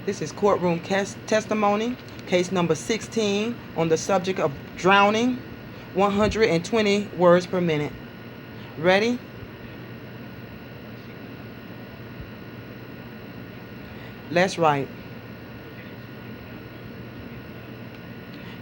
This is courtroom testimony, case number 16 on the subject of drowning, 120 words per minute. Ready? Let's write.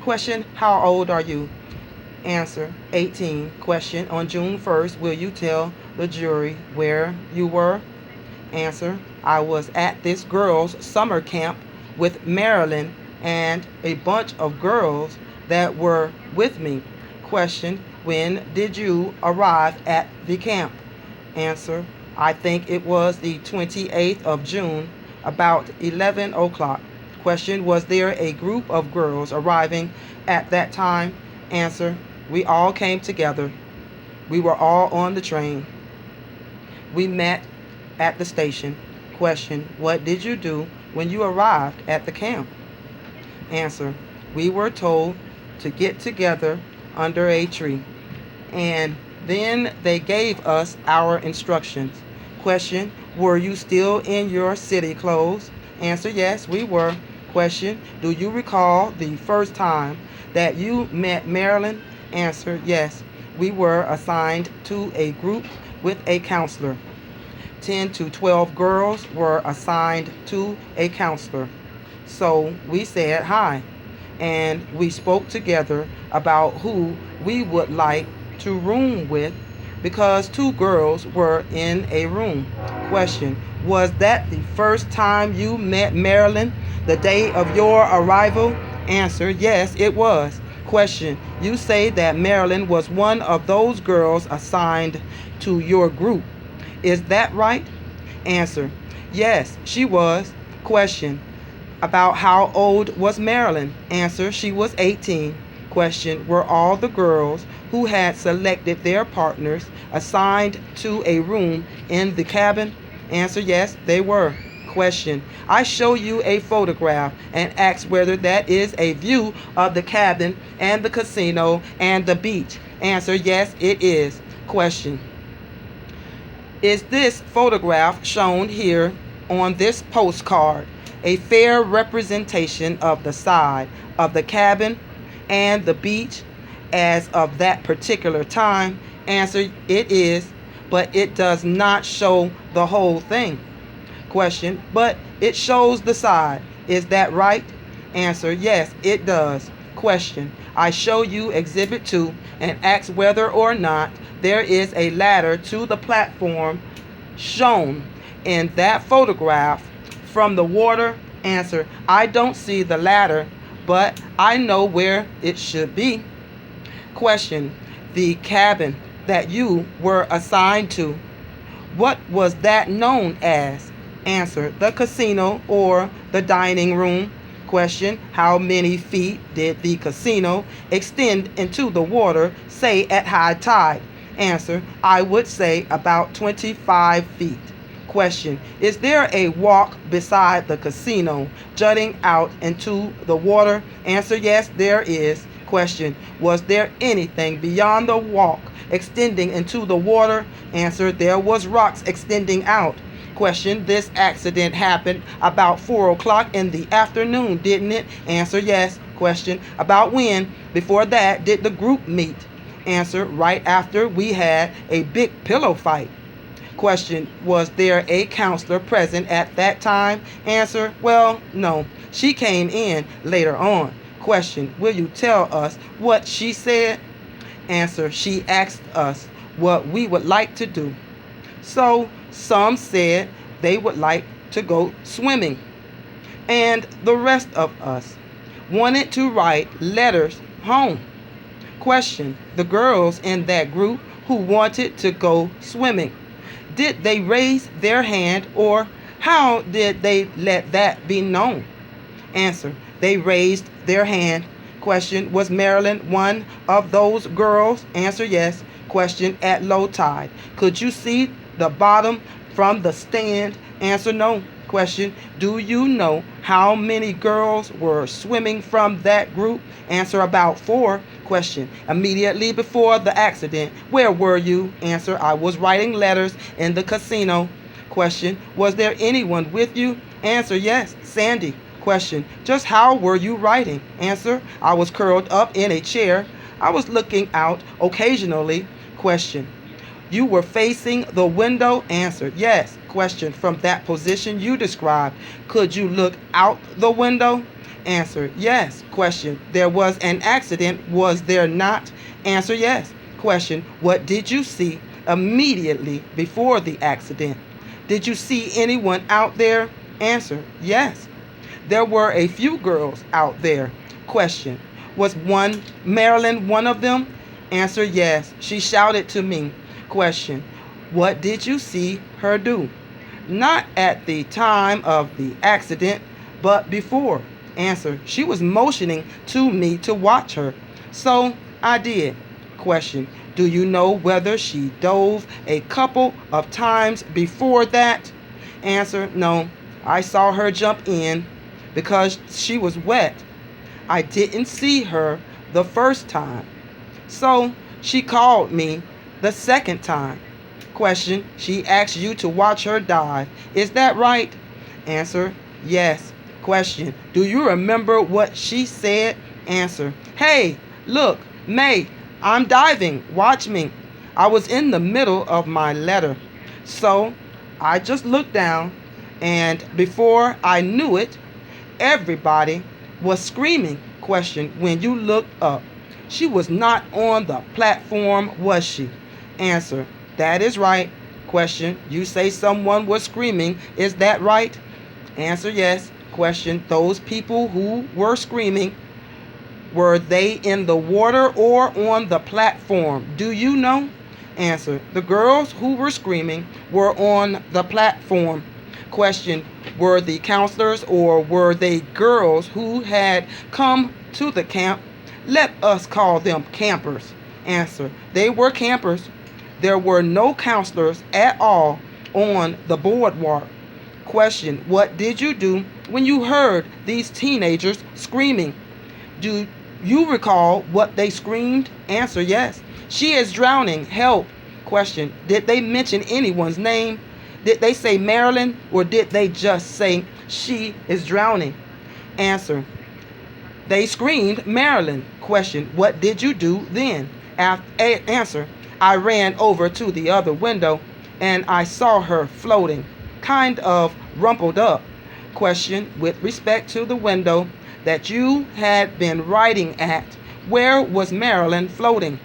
Question, how old are you? Answer, 18. Question, on June 1st, will you tell the jury where you were? Answer, I was at this girls' summer camp with Marilyn and a bunch of girls that were with me. Question, when did you arrive at the camp? Answer, I think it was the 28th of June, about 11 o'clock. Question, was there a group of girls arriving at that time? Answer, we all came together. We were all on the train. We met at the station. Question, what did you do when you arrived at the camp? Answer, we were told to get together under a tree, and then they gave us our instructions. Question, were you still in your city clothes? Answer, yes, we were. Question, do you recall the first time that you met Marilyn? Answer, yes, we were assigned to a group with a counselor. 10 to 12 girls were assigned to a counselor. So we said hi, and we spoke together about who we would like to room with because 2 girls were in a room. Question, was that the first time you met Marilyn, the day of your arrival? Answer, yes, it was. Question, you say that Marilyn was one of those girls assigned to your group. Is that right? Answer, yes, she was. Question, about how old was Marilyn? Answer, she was 18. Question, were all the girls who had selected their partners assigned to a room in the cabin? Answer, yes, they were. Question, I show you a photograph and ask whether that is a view of the cabin and the casino and the beach. Answer, yes, it is. Question, is this photograph shown here on this postcard a fair representation of the side of the cabin and the beach as of that particular time? Answer, it is, but it does not show the whole thing. Question, but it shows the side. Is that right? Answer, yes, it does. Question, I show you Exhibit 2 and ask whether or not there is a ladder to the platform shown in that photograph from the water. Answer, I don't see the ladder, but I know where it should be. Question, the cabin that you were assigned to, what was that known as? Answer, the casino or the dining room. Question, how many feet did the casino extend into the water, say at high tide? Answer, I would say about 25 feet. Question, is there a walk beside the casino jutting out into the water? Answer, yes, there is. Question, was there anything beyond the walk extending into the water? Answer, there was rocks extending out. Question, this accident happened about 4 o'clock in the afternoon, didn't it? Answer, yes. Question, about when before that did the group meet? Answer, right after we had a big pillow fight. Question, was there a counselor present at that time? Answer, well, no. She came in later on. Question, will you tell us what she said? Answer, she asked us what we would like to do. So some said they would like to go swimming, and the rest of us wanted to write letters home. Question, the girls in that group who wanted to go swimming, did they raise their hand, or how did they let that be known? Answer, they raised their hand. Question, was Marilyn one of those girls? Answer, yes. Question, at low tide, could you see the bottom from the stand? Answer, no. Question, do you know how many girls were swimming from that group? Answer, about 4. Question, immediately before the accident, where were you? Answer, I was writing letters in the casino. Question, was there anyone with you? Answer, yes. Sandy. Question, just how were you writing? Answer, I was curled up in a chair. I was looking out occasionally. Question, you were facing the window? Answer, yes. Question, from that position you described, could you look out the window? Answer, yes. Question, there was an accident, was there not? Answer, yes. Question, what did you see immediately before the accident? Did you see anyone out there? Answer, yes. There were a few girls out there. Question, was Marilyn one of them? Answer, yes. She shouted to me. Question, what did you see her do? Not at the time of the accident, but before. Answer, she was motioning to me to watch her. So I did. Question, do you know whether she dove a couple of times before that? Answer, no. I saw her jump in because she was wet. I didn't see her the first time. So she called me the second time. Question, she asked you to watch her dive. Is that right? Answer, yes. Question, do you remember what she said? Answer, hey, look, May, I'm diving. Watch me. I was in the middle of my letter. So I just looked down, and before I knew it, everybody was screaming. Question, when you looked up, she was not on the platform, was she? Answer, that is right. Question, you say someone was screaming, is that right? Answer, yes. Question, those people who were screaming, were they in the water or on the platform? Do you know? Answer, the girls who were screaming were on the platform. Question, were the counselors or were they girls who had come to the camp? Let us call them campers. Answer, they were campers. There were no counselors at all on the boardwalk. Question, what did you do when you heard these teenagers screaming? Do you recall what they screamed? Answer, yes. She is drowning. Help. Question, did they mention anyone's name? Did they say Marilyn or did they just say she is drowning? Answer, they screamed Marilyn. Question, what did you do then? Answer, I ran over to the other window and I saw her floating, kind of rumpled up. Question, with respect to the window that you had been writing at, where was Marilyn floating?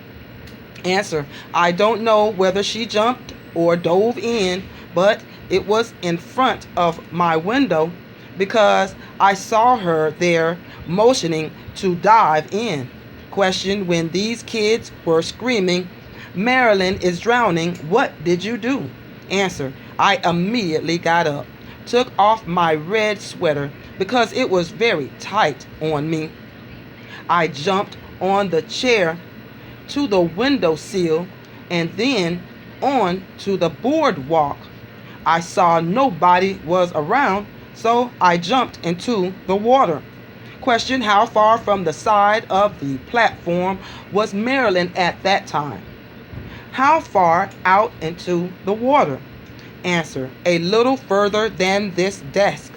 Answer, I don't know whether she jumped or dove in, but it was in front of my window because I saw her there motioning to dive in. Question, when these kids were screaming, Marilyn is drowning, what did you do? Answer, I immediately got up, took off my red sweater because it was very tight on me. I jumped on the chair to the windowsill and then on to the boardwalk. I saw nobody was around, so I jumped into the water. Question, how far from the side of the platform was Marilyn at that time? How far out into the water? Answer, a little further than this desk,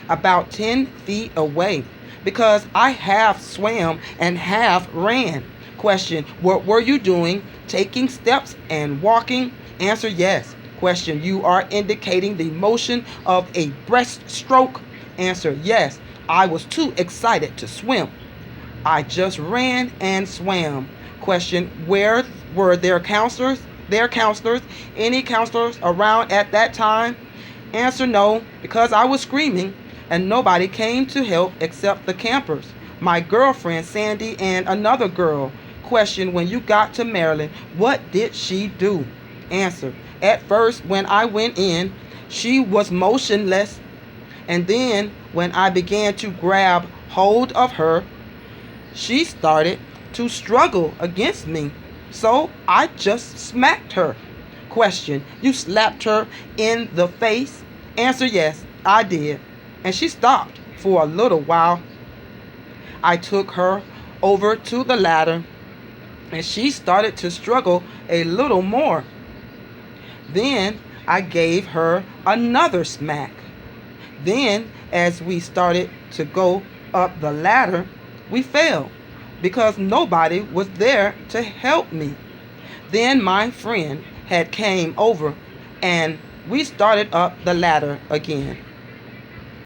about 10 feet away, because I half swam and half ran. Question, what were you doing? Taking steps and walking? Answer, yes. Question, you are indicating the motion of a breaststroke? Answer, yes. I was too excited to swim. I just ran and swam. Question, where were their counselors? Their counselors? Any counselors around at that time? Answer, no, because I was screaming and nobody came to help except the campers, my girlfriend Sandy and another girl. Question, when you got to Maryland, what did she do? Answer, at first when I went in, she was motionless, and then when I began to grab hold of her, she started to struggle against me. So I just smacked her. Question, you slapped her in the face? Answer, yes, I did. And she stopped for a little while. I took her over to the ladder and she started to struggle a little more. Then I gave her another smack. Then, as we started to go up the ladder, we fell because nobody was there to help me. Then my friend had came over and we started up the ladder again.